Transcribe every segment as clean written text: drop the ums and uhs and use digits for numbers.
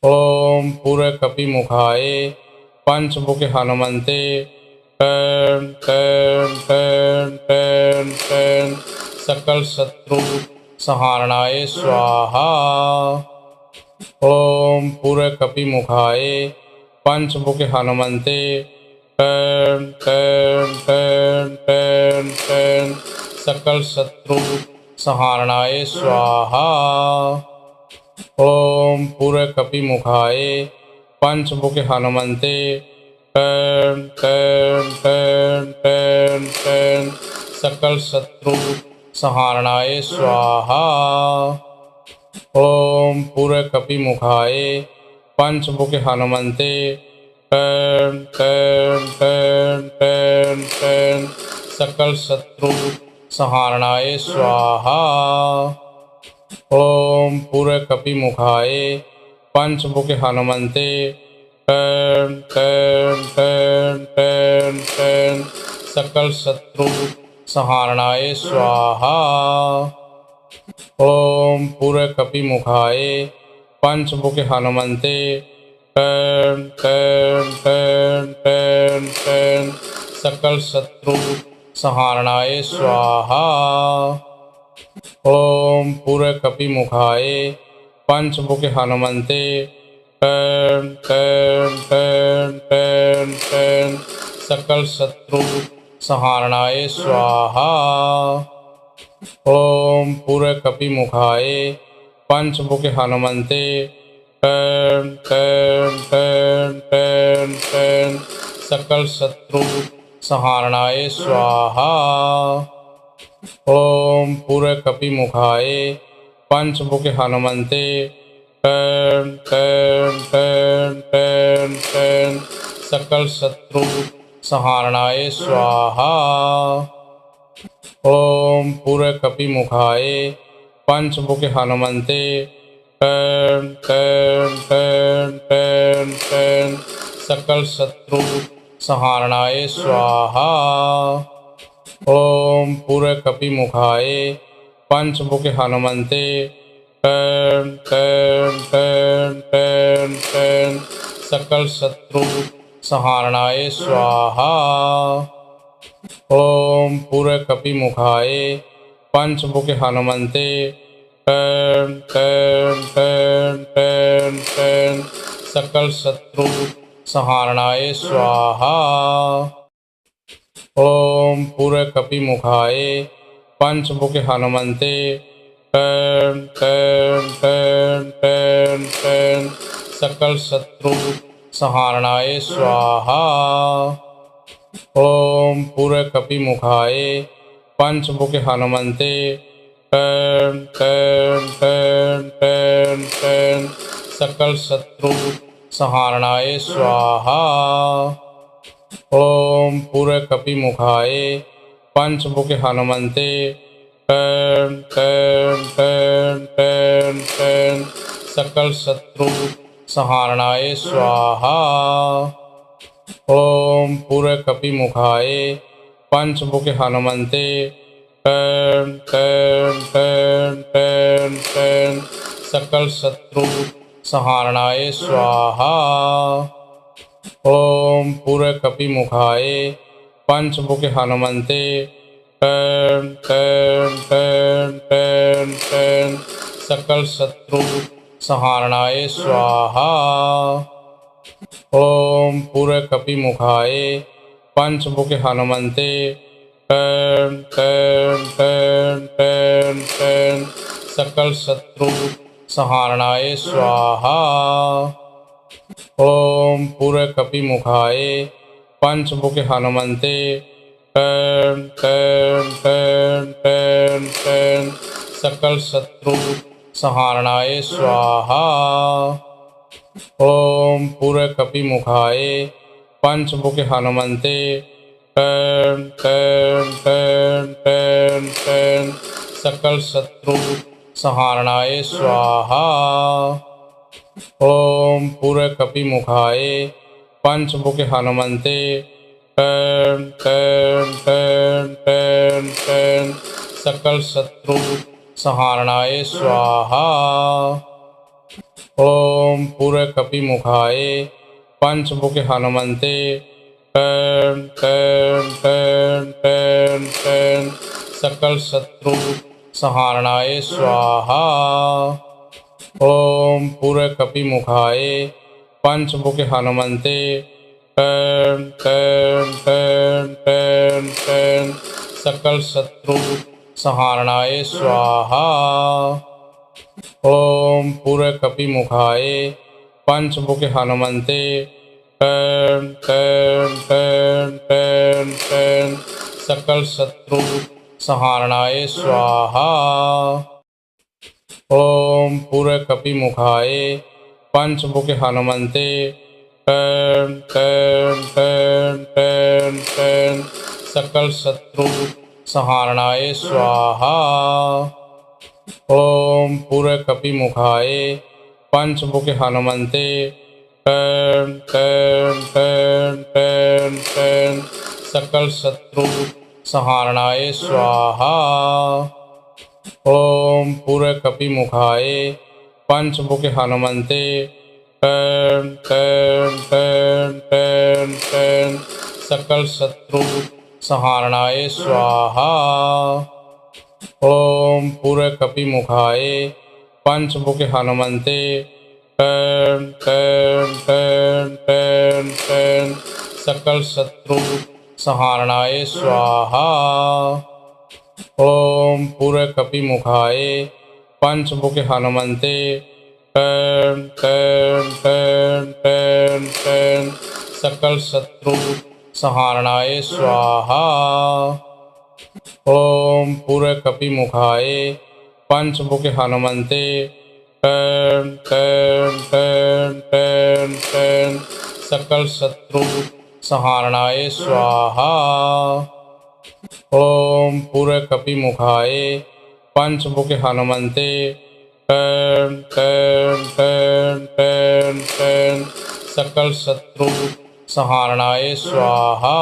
ॐ पूरकपिमुखाय पंचमुखे हनुमन्ते टन टन टन टन टन सकल शत्रु संहारणाय स्वाहा। ॐ पूरकपिमुखाय पंचमुखे हनुमन्ते टन टन टन टन टन सकल शत्रु संहारणाय स्वाहा। ॐ पूरकपिमुखाय पंचमुखे हनुमन्ते टन टन टन टन टन सकल शत्रु संहारणाय स्वाहा। ॐ पूरकपिमुखाय पंचमुखे हनुमन्ते टन टन टन टन टन सकल शत्रु संहारणाय स्वाहा। ॐ पूरकपिमुखाय पंचमुखे हनुमन्ते टन टन टन टन टन सकल शत्रु संहारणाय स्वाहा। ॐ पूरकपिमुखाय पंचमुखे हनुमन्ते टन टन टन टन टन सकल शत्रु संहारणाय स्वाहा। ॐ पूरकपिमुखाय पंचमुखे हनुमन्ते टन टन टन टन टन सकल शत्रु संहारणाय स्वाहा। ॐ पूरकपिमुखाय पंचमुखे हनुमन्ते टन टन टन टन टन सकल शत्रु संहारणाय स्वाहा। ॐ पूरकपिमुखाय पंचमुखे हनुमन्ते टन टन टन टन टन सकल शत्रु संहारणाय स्वाहा। ॐ पूरकपिमुखाय पंचमुखे हनुमन्ते टन टन टन टन टन सकल शत्रु संहारणाय स्वाहा। ॐ पूरकपिमुखाय पंचमुखे हनुमन्ते टन टन टन टन टन सकल शत्रु संहारणाय स्वाहा। ॐ पूरकपिमुखाय पंचमुखे हनुमन्ते टन टन टन टन टन सकल शत्रु संहारणाय स्वाहा। ॐ पूरकपिमुखाय पंचमुखे हनुमन्ते टन टन टन टन टन सकल शत्रु संहारणाय स्वाहा। ॐ पूरकपिमुखाय पंचमुखे हनुमन्ते टन टन टन टन टन सकल शत्रु संहारणाय स्वाहा। ॐ पूरकपिमुखाय पंचमुखे हनुमन्ते टन टन टन टन टन सकल शत्रु संहारणाय स्वाहा। ॐ पूरकपिमुखाय पंचमुखे हनुमन्ते टन टन टन टन टन सकल शत्रु संहारणाय स्वाहा। ॐ पूरकपिमुखाय पंचमुखे हनुमन्ते टन टन टन टन टन सकल शत्रु संहारणाय स्वाहा। ॐ पूरकपिमुखाय पंचमुखे हनुमन्ते टन टन टन टन टन सकल शत्रु संहारणाय स्वाहा। ॐ पूरकपिमुखाय पंचमुखे हनुमन्ते टन टन टन टन टन सकल शत्रु संहारणाय स्वाहा। ॐ पूरकपिमुखाय पंचमुखे हनुमन्ते टन टन टन टन टन सकल शत्रु संहारणाय स्वाहा। ॐ पूरकपिमुखाय पंचमुखे हनुमन्ते टन टन टन टन टन सकल शत्रु संहारणाय स्वाहा। ओम पूरकपिमुखाय पंचमुखे हनुमन्ते टन टन टन टन टन सकल शत्रु संहारणाय स्वाहा। ओम पूरकपिमुखाय पंचमुखे हनुमन्ते टन टन टन टन टन सकल शत्रु संहारणाय स्वाहा। ओम पूरकपिमुखाय पंचमुखे हनुमन्ते टन टन टन टन टन सकल शत्रु संहारणाय स्वाहा। ओम पूरकपिमुखाय पंचमुखे हनुमन्ते टन टन टन टन टन सकल शत्रु संहारणाय स्वाहा। ओम पूरकपिमुखाय पंचमुखे हनुमन्ते टन टन टन टन टन सकल शत्रु संहारणाय स्वाहा। ओम पूरकपिमुखाय पंचमुखे हनुमन्ते टन टन टन टन टन सकल शत्रु संहारणाय स्वाहा। ओम पूरकपिमुखाय पंचमुखे हनुमन्ते टन टन टन टन टन सकल शत्रु संहारणाय स्वाहा। ओम पूरकपिमुखाय पंचमुखे हनुमन्ते टन टन टन टन टन सकल शत्रु संहारणाय स्वाहा। ओम पूरकपिमुखाय पंचमुखे हनुमन्ते टन टन टन टन टन सकल शत्रु संहारणाय स्वाहा। ओम पूरकपिमुखाय पंचमुखे हनुमन्ते टन टन टन टन टन सकल शत्रु संहारणाय स्वाहा।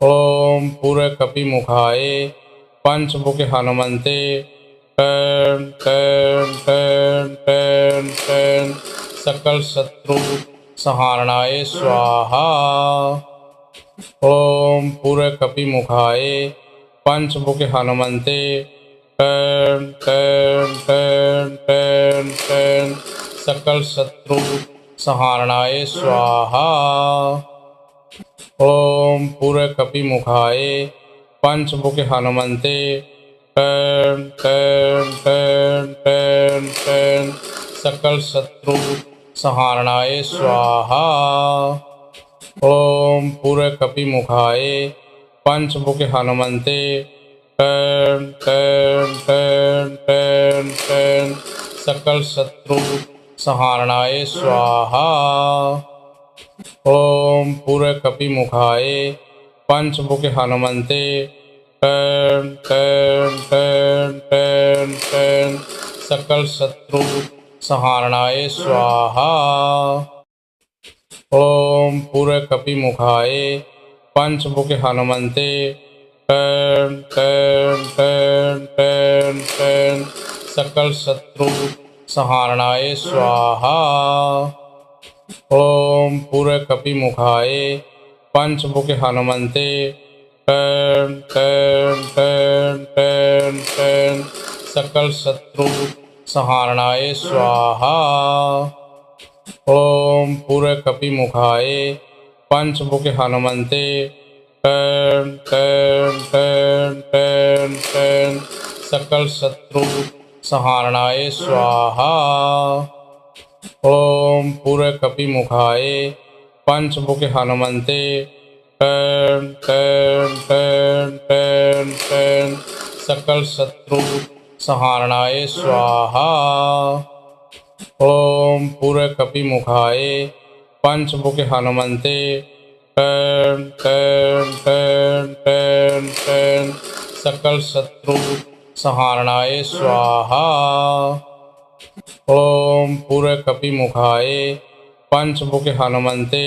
ओम पूरकपिमुखाय पंचमुखे हनुमन्ते टन टन टन टन टन सकल शत्रु संहारणाय स्वाहा। ओम पूरकपिमुखाय पंचमुखे हनुमन्ते टन टन टन टन टन सकल शत्रु संहारणाय स्वाहा। ओम पूरकपिमुखाय पंचमुखे हनुमन्ते टन टन टन टन टन सकल शत्रु संहारणाय स्वाहा। ओम पूरकपिमुखाय पंचमुखे हनुमन्ते टन टन टन टन टन सकल शत्रु संहारणाय स्वाहा। ओम पूरकपिमुखाय पंचमुखे हनुमन्ते टन टन टन टन टन सकल शत्रु संहारणाय स्वाहा। ओम पूरकपिमुखाय पंचमुखे हनुमन्ते टन टन टन टन टन सकल शत्रु संहारणाय स्वाहा। ओम पूरकपिमुखाय पंचमुखे हनुमन्ते टन टन टन टन टन सकल शत्रु संहारणाय स्वाहा। ओम पूरकपिमुखाय पंचमुखे हनुमन्ते टन टन टन टन टन सकल शत्रु संहारणाय स्वाहा। ओम पूरकपिमुखाय पंचमुखे हनुमन्ते टन टन टन टन टन सकल शत्रु संहारणाय स्वाहा। ओम पूरकपिमुखाय पंचमुखे हनुमन्ते टन टन टन टन टन सकल शत्रु संहारणाय स्वाहा। ओम पूरकपिमुखाय पंचमुखे हनुमन्ते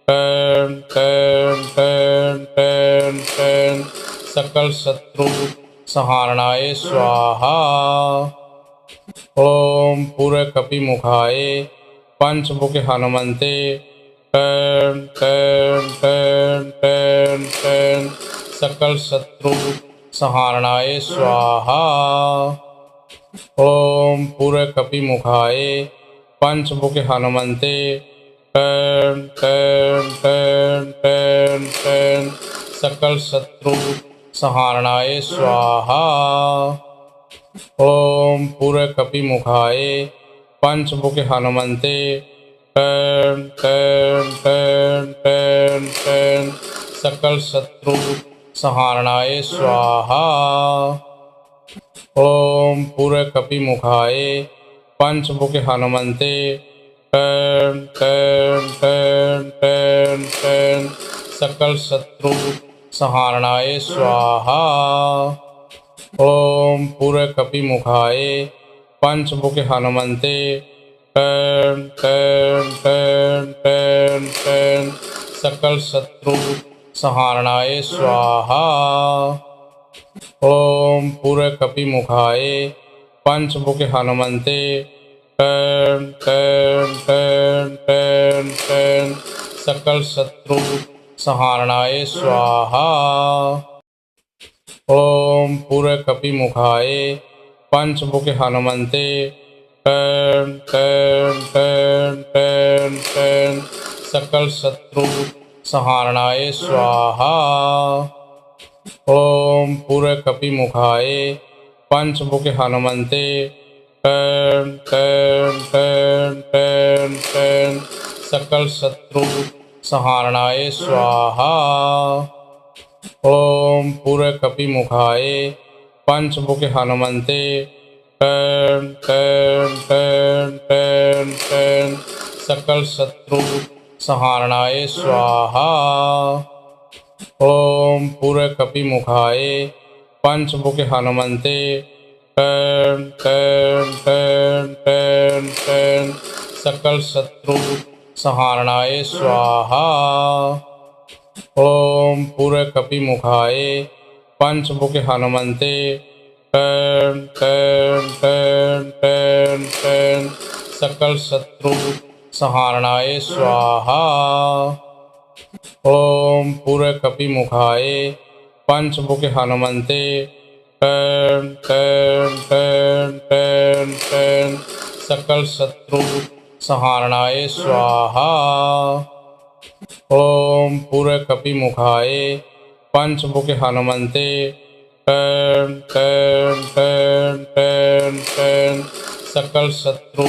टन टन टन टन टन सकल शत्रु संहारणाय स्वाहा। ओम पूरकपिमुखाय पंचमुखे हनुमन्ते टन टन टन टन टन सकल शत्रु संहारणाय स्वाहा। ओम पूरकपिमुखाय पंचमुखे हनुमन्ते टन टन टन टन टन सकल शत्रु संहारणाय स्वाहा। ओम पूरकपिमुखाय पंचमुखे हनुमन्ते टन टन टन टन टन सकल शत्रु संहारणाय स्वाहा। ओम पूरकपिमुखाय पंचमुखे हनुमन्ते टन टन टन टन टन सकल शत्रु संहारणाय स्वाहा। ओम पूरकपिमुखाय पंचमुखे हनुमन्ते टन टन टन टन टन सकल शत्रु संहारणाय स्वाहा। ओम पूरकपिमुखाय पंचमुखे हनुमन्ते टन टन टन टन टन सकल शत्रु संहारणाय स्वाहा। ओम पूरकपिमुखाय पंचमुखे हनुमन्ते टन टन टन टन टन सकल शत्रु संहारणाय स्वाहा। ओम पूरकपिमुखाय पंचमुखे हनुमन्ते टन टन टन टन टन सकल शत्रु संहारणाय स्वाहा। ओम पूरकपिमुखाय पंचमुखे हनुमन्ते टन टन टन टन टन सकल शत्रु संहारणाय स्वाहा। ओम पूरकपिमुखाय पंचमुखे हनुमन्ते टन टन टन टन टन सकल शत्रु संहारणाय स्वाहा। ओम पूरकपिमुखाय पंचमुखे हनुमन्ते टन टन टन टन टन सकल शत्रु संहारणाय स्वाहा। ओम पूरकपिमुखाय पंचमुखे हनुमन्ते टन टन टन टन टन सकल शत्रु संहारणाय स्वाहा। ओम पूरकपिमुखाय पंचमुखे हनुमन्ते टन टन टन टन टन सकल शत्रु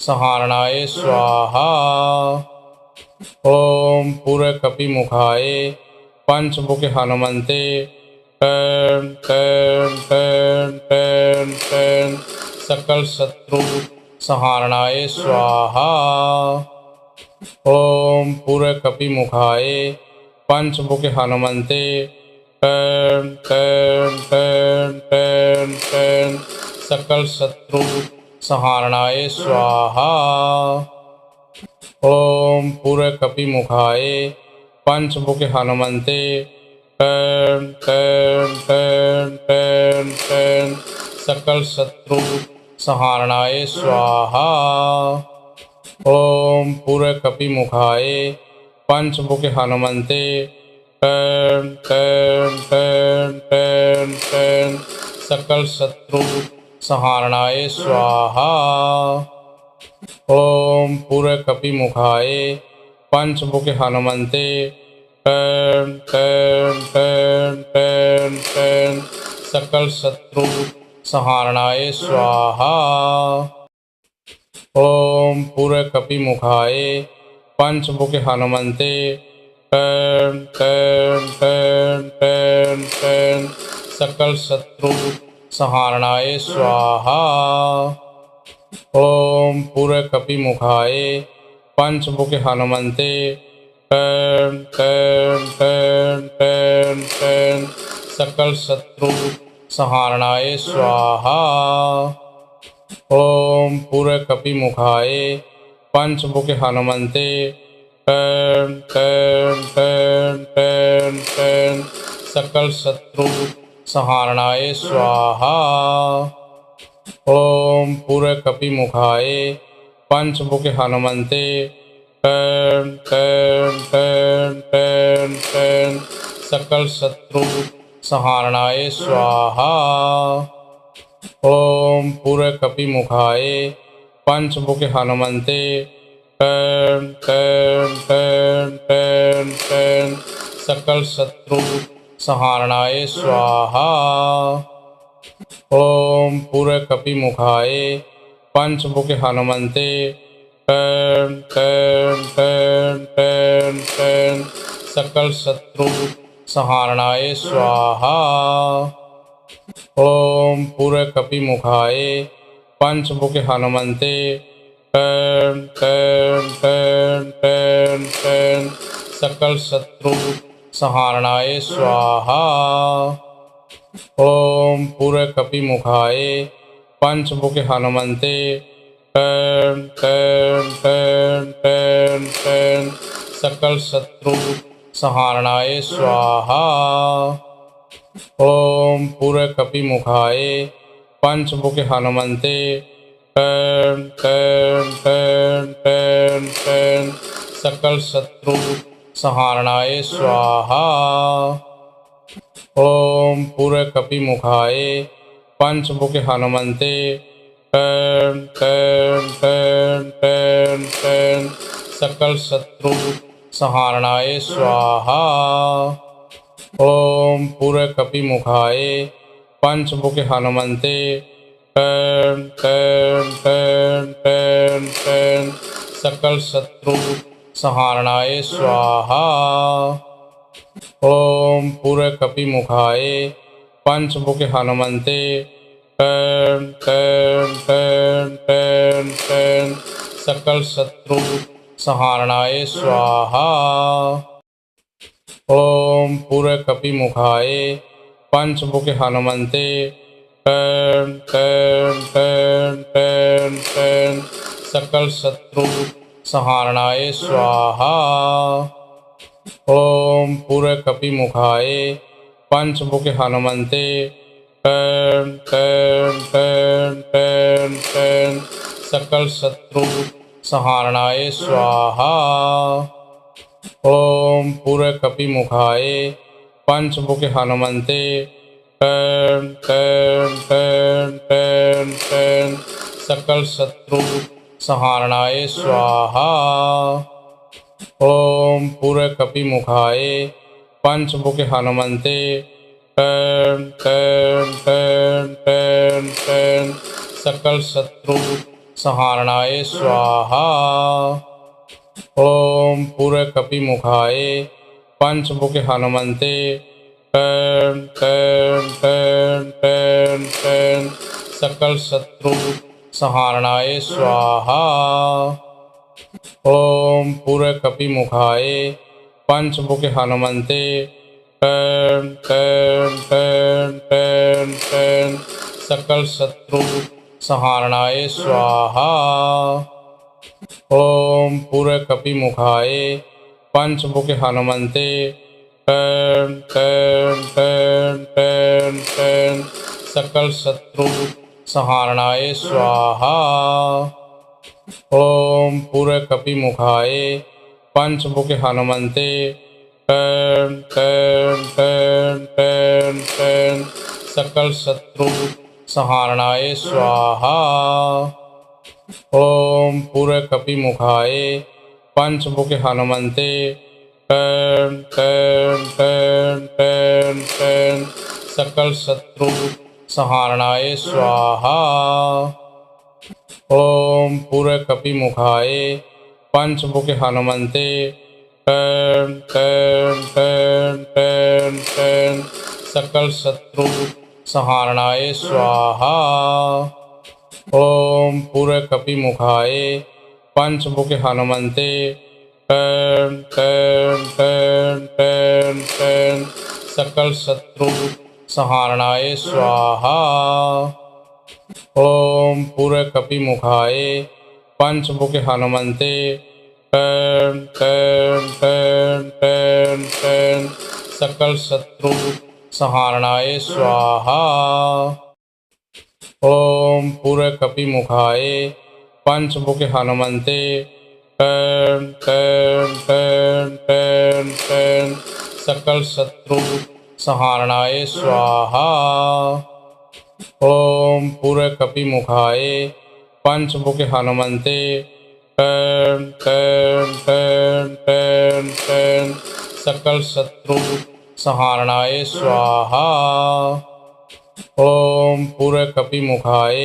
संहारणाय स्वाहा। ओम पूरकपिमुखाय पंचमुखे हनुमन्ते टन टन टन टन टन सकल शत्रु संहारणाय स्वाहा। ओम पूरकपिमुखाय पंचमुखे हनुमन्ते टन टन टन टन टन सकल शत्रु संहारणाय स्वाहा। ओम पूरकपिमुखाय पंचमुखे हनुमन्ते टन टन टन टन टन सकल शत्रु संहारणाय स्वाहा। ओम पूरकपिमुखाय पंचमुखे हनुमन्ते टन टन टन टन टन सकल शत्रु संहारणाय स्वाहा। ओम पूरकपिमुखाय पंचमुखे हनुमन्ते टन टन टन टन टन सकल शत्रु संहारणाय स्वाहा। ओम पूरकपिमुखाय पंचमुखे हनुमन्ते टन टन टन टन टन सकल शत्रु संहारणाय स्वाहा। ओम पूरकपिमुखाय पंचमुखे हनुमन्ते टन टन टन टन टन सकल शत्रु संहारणाय स्वाहा। ओम पूरकपिमुखाय पंचमुखे हनुमन्ते टन टन टन टन टन सकल शत्रु संहारणाय स्वाहा। ॐ पूरकपिमुखाय पंचमुख हनुमन्ते टन टन टन टन टन सकल शत्रु संहारणाय स्वाहा। ॐ पूरकपिमुखाय पंचमुख हनुमन्ते टन टन टन टन टन सकल शत्रु संहारणाय स्वाहा। ॐ पूरकपिमुखाय पंचमुख हनुमन्ते टन टन टन टन टन सकल शत्रु संहारणाय स्वाहा। ॐ पूरकपिमुखाय पंचमुख हनुमन्ते टन टन टन टन टन सकल शत्रु संहारणाय स्वाहा। ॐ पूरकपिमुखाय पंचमुख हनुमन्ते टन टन टन टन टन सकल शत्रु संहारणाय स्वाहा। ॐ पूरकपिमुखाय पंचमुख हनुमन्ते टन टन टन टन टन सकल शत्रु संहारणाय स्वाहा। ॐ पूरकपिमुखाय पंचमुख हनुमन्ते टन टन टन टन टन सकल शत्रु संहारणाय स्वाहा। ॐ पूरकपिमुखाय पंचमुख हनुमन्ते टन टन टन टन टन सकल शत्रु संहारणाय स्वाहा। ॐ पूरकपिमुखाय पंचमुख हनुमन्ते टन टन टन टन टन सकल शत्रु संहारणाय स्वाहा। ॐ पूरकपिमुखाय पंचमुख हनुमन्ते टन टन टन टन टन सकल शत्रु संहारणाय स्वाहा। ॐ पूरकपिमुखाय पंचमुख हनुमन्ते टन टन टन टन टन सकल शत्रु संहारणाय स्वाहा। ॐ पूरकपिमुखाय पंचमुख हनुमन्ते टन टन टन टन टन सकल शत्रु संहारणाय स्वाहा। ॐ पूरकपिमुखाय पंचमुख हनुमन्ते टन टन टन टन टन सकल शत्रु संहारणाय स्वाहा। ॐ पूरकपिमुखाय पंचमुख हनुमन्ते टन टन टन टन टन सकल शत्रु संहारणाय स्वाहा। ॐ पूरकपिमुखाय पंचमुख हनुमन्ते टन टन टन टन टन सकल शत्रु संहारणाय स्वाहा। ॐ पूरकपिमुखाय पंचमुख हनुमन्ते टन टन टन टन टन सकल शत्रु संहारणाय स्वाहा। ॐ पूरकपिमुखाय पंचमुख हनुमन्ते टन टन टन टन टन सकल शत्रु संहारणाय स्वाहा। ॐ पूरकपिमुखाय पंचमुख हनुमन्ते टन टन टन टन टन सकल शत्रु संहारणाय स्वाहा। ॐ पूरकपिमुखाय पंचमुख हनुमन्ते टन टन टन टन टन सकल शत्रु संहारणाय स्वाहा। ॐ पूरकपिमुखाय पंचमुख हनुमन्ते टन टन टन टन टन सकल शत्रु संहारणाय स्वाहा। ॐ पूरकपिमुखाय पंचमुख हनुमन्ते टन टन टन टन टन सकल शत्रु संहारणाय स्वाहा। ओम पूरकपिमुखाय पंचमुखे हनुमन्ते टन टन टन टन टन सकल शत्रु संहारणाय स्वाहा। ओम पूरकपिमुखाय पंचमुखे हनुमन्ते टन टन टन टन टन सकल शत्रु संहारणाय स्वाहा। ओम पूरकपिमुखाय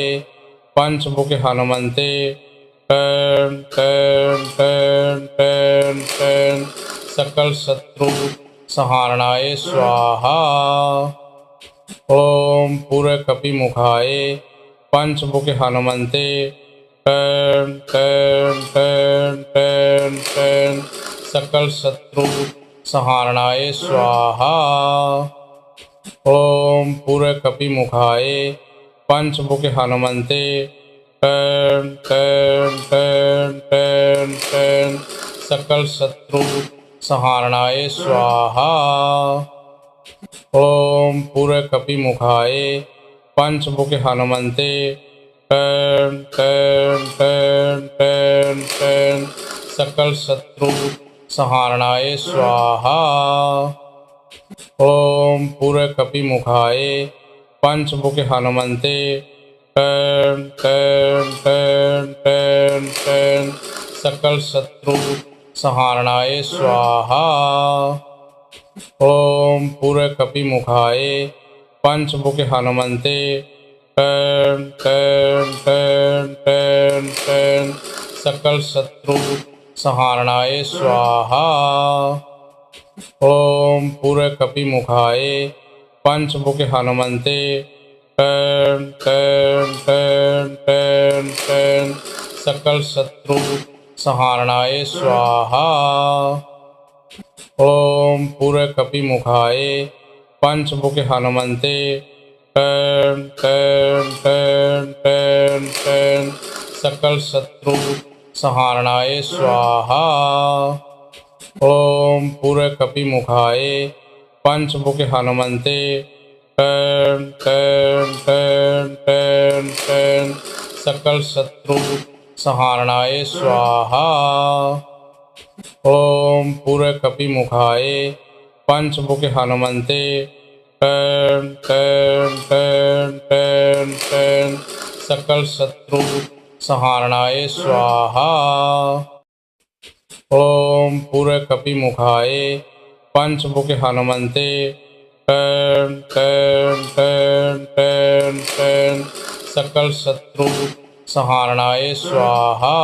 पंचमुखे हनुमन्ते टन टन टन टन टन सकल शत्रु संहारणाय स्वाहा। ओम पूरकपिमुखाय पंचमुखे हनुमन्ते टन टन टन टन टन सकल शत्रु संहारणाय स्वाहा। ओम पूरकपिमुखाय पंचमुखे हनुमन्ते टन टन टन टन टन सकल शत्रु संहारणाय स्वाहा। ओम पूरकपिमुखाय पंचमुखे हनुमन्ते टन टन टन टन टन सकल शत्रु संहारणाय स्वाहा। ओम पूरकपिमुखाय पंचमुखे हनुमन्ते टन टन टन टन टन सकल शत्रु संहारणाय स्वाहा। ओम पूरकपिमुखाय पंचमुखे हनुमन्ते टन टन टन टन टन सकल शत्रु संहारणाय स्वाहा। ओम पूरकपिमुखाय पंचमुखे हनुमन्ते टन टन टन टन टन सकल शत्रु संहारणाय स्वाहा। ओम पूरकपिमुखाय पंचमुखे हनुमन्ते टन टन टन टन टन सकल शत्रु संहारणाय स्वाहा। ओम पूरकपिमुखाय पंचमुखे हनुमन्ते टन टन टन टन टन सकल शत्रु संहारणाय स्वाहा। ओम पूरकपिमुखाय पंचमुखे हनुमन्ते टन टन टन टन टन सकल शत्रु संहारणाय स्वाहा। ओम पूरकपिमुखाय पंचमुखे हनुमन्ते टन टन टन टन टन सकल शत्रु संहारणाय स्वाहा।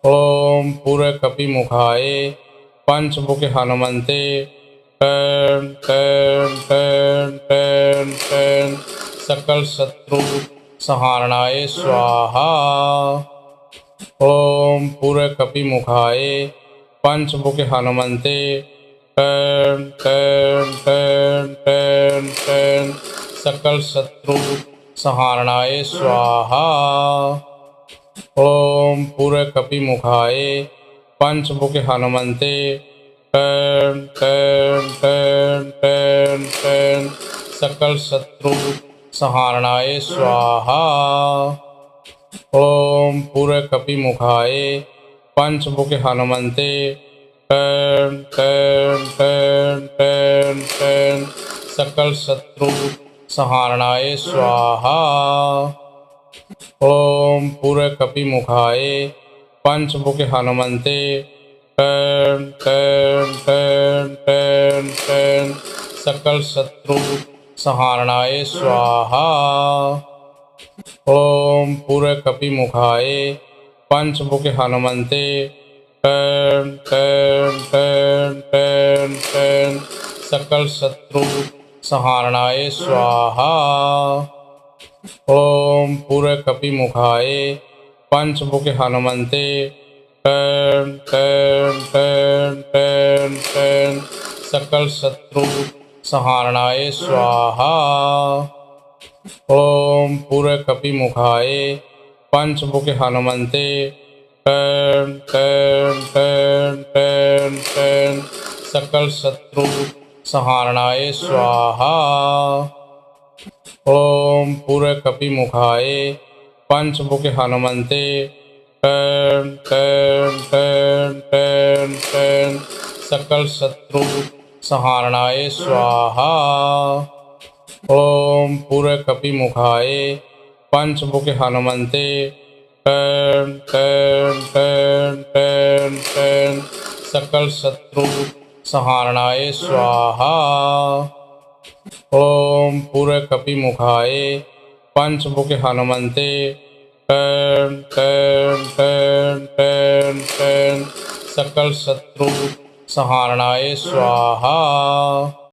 ओम पूरकपिमुखाय पंचमुखे हनुमन्ते टन टन टन टन टन सकल शत्रु संहारणाय स्वाहा। ओम पूरकपिमुखाय पंचमुखे हनुमन्ते टन टन टन टन टन सकल शत्रु संहारणाय स्वाहा। ओम पूरकपिमुखाय पंचमुखे हनुमन्ते टन टन टन टन टन सकल शत्रु संहारणाय स्वाहा। ओम पूरकपिमुखाय पंचमुखे हनुमन्ते टन टन टन टन टन सकल शत्रु संहारणाय स्वाहा। ओम पूरकपिमुखाय पंचमुखे हनुमन्ते टन टन टन टन टन सकल शत्रु संहारणाय स्वाहा। ओम पूरकपिमुखाय पंचमुखे हनुमन्ते टन टन टन टन टन सकल शत्रु संहारणाय स्वाहा। ओम पूरकपिमुखाय पंचमुखे हनुमन्ते टन टन टन टन टन सकल शत्रु संहारणाय स्वाहा। ओम पूरकपिमुखाय पंचमुखे हनुमन्ते टन टन टन टन टन सकल शत्रु संहारणाय स्वाहा। ओम पूरकपिमुखाय पंचमुखे हनुमन्ते टन टन टन टन टन सकल शत्रु संहारणाय स्वाहा। ओम पूरकपिमुखाय पंचमुखे हनुमन्ते टन टन टन टन टन सकल शत्रु संहारणाय स्वाहा। ओम पूरकपिमुखाय पंचमुखे हनुमन्ते टन टन टन टन टन सकल शत्रु संहारणाय स्वाहा।